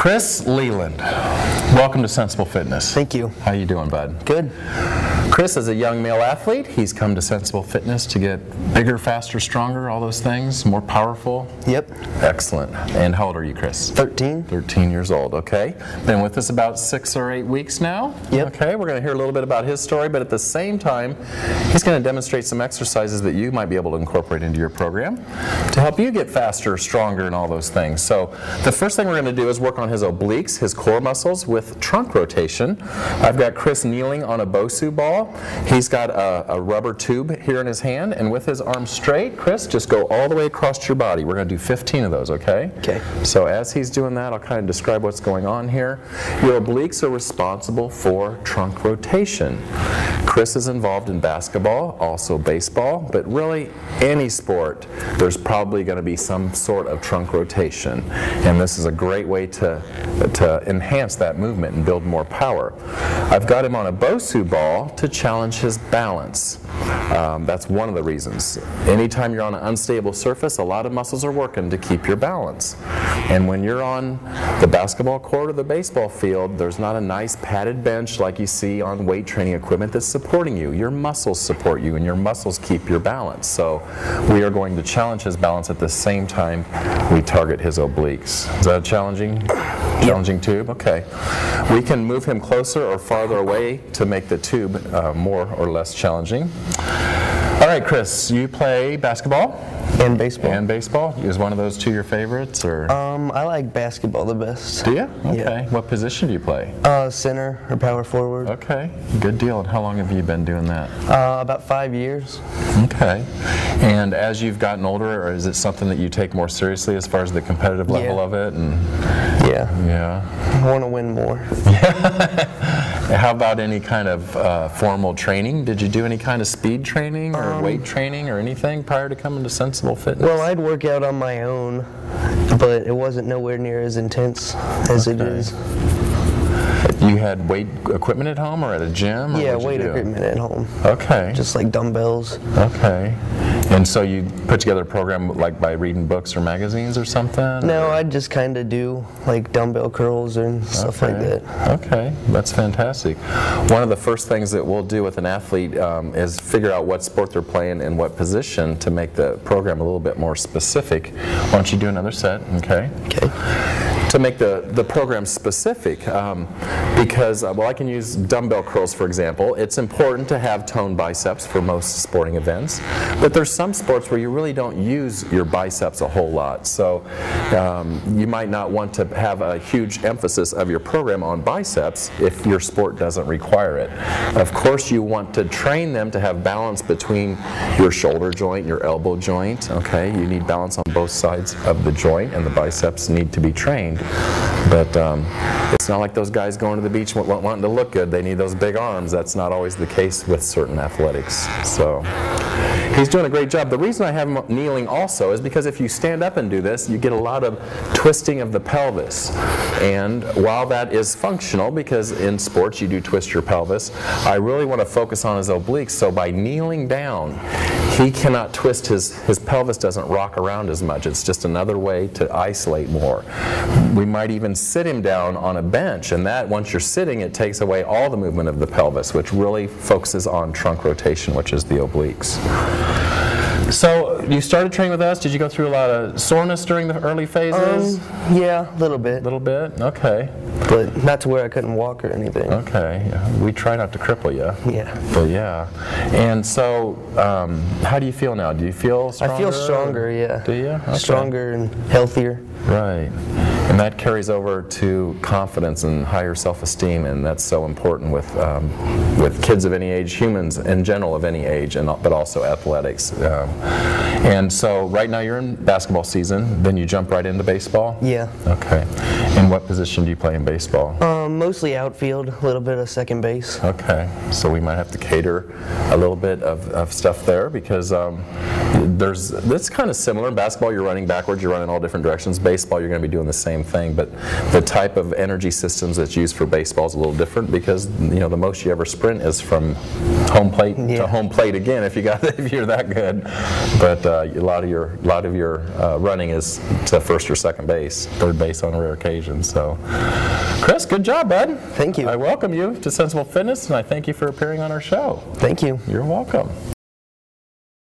Chris Leland, welcome to Sensible Fitness. Thank you. How you doing, bud? Good. Chris is a young male athlete. He's come to Sensible Fitness to get bigger, faster, stronger, all those things, more powerful. Yep. Excellent. And how old are you, Chris? 13. 13 years old, okay. Been with us about 6 or 8 weeks now. Yep. Okay, we're going to hear a little bit about his story, but at the same time, he's going to demonstrate some exercises that you might be able to incorporate into your program to help you get faster, stronger, and all those things. So the first thing we're going to do is work on his obliques, his core muscles, with trunk rotation. I've got Chris kneeling on a Bosu ball. He's got a rubber tube here in his hand, and with his arms straight, Chris, just go all the way across your body. We're going to do 15 of those, okay? Okay. So as he's doing that, I'll kind of describe what's going on here. Your obliques are responsible for trunk rotation. Chris is involved in basketball, also baseball, but really any sport, there's probably going to be some sort of trunk rotation. And this is a great way to enhance that movement and build more power. I've got him on a Bosu ball to challenge his balance. That's one of the reasons. Anytime you're on an unstable surface, a lot of muscles are working to keep your balance. And when you're on the basketball court or the baseball field, there's not a nice padded bench like you see on weight training equipment that's supporting you. Your muscles support you, and your muscles keep your balance. So we are going to challenge his balance at the same time we target his obliques. Is that challenging? Challenging tube? Okay. We can move him closer or farther away to make the tube more or less challenging. All right, Chris, you play basketball? And baseball. And baseball? Is one of those two your favorites? Or? I like basketball the best. Do you? Okay. Yeah. What position do you play? Center or power forward. Okay. Good deal. And how long have you been doing that? About 5 years. Okay. And as you've gotten older, or is it something that you take more seriously as far as the competitive level of it? And yeah. I want to win more. How about any kind of formal training? Did you do any kind of speed training or weight training or anything prior to coming to Sensible Fitness? Well, I'd work out on my own, but it wasn't nowhere near as intense as it is. You had weight equipment at home or at a gym? Or yeah, weight equipment at home. Okay. Just like dumbbells. Okay. And so you put together a program like by reading books or magazines or something? No, I'd just kind of do like dumbbell curls and stuff like that. Okay, that's fantastic. One of the first things that we'll do with an athlete is figure out what sport they're playing and what position to make the program a little bit more specific. Why don't you do another set, okay? Okay. To make the program specific, because, well, I can use dumbbell curls, for example. It's important to have toned biceps for most sporting events, but there's some sports where you really don't use your biceps a whole lot. So you might not want to have a huge emphasis of your program on biceps if your sport doesn't require it. Of course, you want to train them to have balance between your shoulder joint, your elbow joint, okay? You need balance on both sides of the joint, and the biceps need to be trained. But it's not like those guys going to the beach wanting to look good. They need those big arms. That's not always the case with certain athletics. So he's doing a great job. The reason I have him kneeling also is because if you stand up and do this, you get a lot of twisting of the pelvis. And while that is functional, because in sports you do twist your pelvis, I really want to focus on his obliques. So by kneeling down, he cannot twist his pelvis doesn't rock around as much. It's just another way to isolate more. We might even sit him down on a bench, and that, once you're sitting, it takes away all the movement of the pelvis, which really focuses on trunk rotation, which is the obliques. So you started training with us. Did you go through a lot of soreness during the early phases? Yeah, a little bit. A little bit? Okay. But not to where I couldn't walk or anything. Okay. Yeah. We try not to cripple you. Yeah. But yeah. And so how do you feel now? Do you feel stronger? I feel stronger, yeah. Do you? Okay. Stronger and healthier. Right. And that carries over to confidence and higher self-esteem, and that's so important with kids of any age, humans in general of any age, but also athletics. And so right now you're in basketball season, then you jump right into baseball? Yeah. Okay. And what position do you play in baseball? Mostly outfield, a little bit of second base. Okay. So we might have to cater a little bit of stuff there, because It's kind of similar. In basketball, you're running backwards, you're running all different directions. Baseball, you're going to be doing the same thing, but the type of energy systems that's used for baseball is a little different because the most you ever sprint is from home plate to home plate again if you're that good. But a lot of your running is to first or second base, third base on rare occasions. So, Chris, good job, bud. Thank you. I welcome you to Sensible Fitness, and I thank you for appearing on our show. Thank you. You're welcome.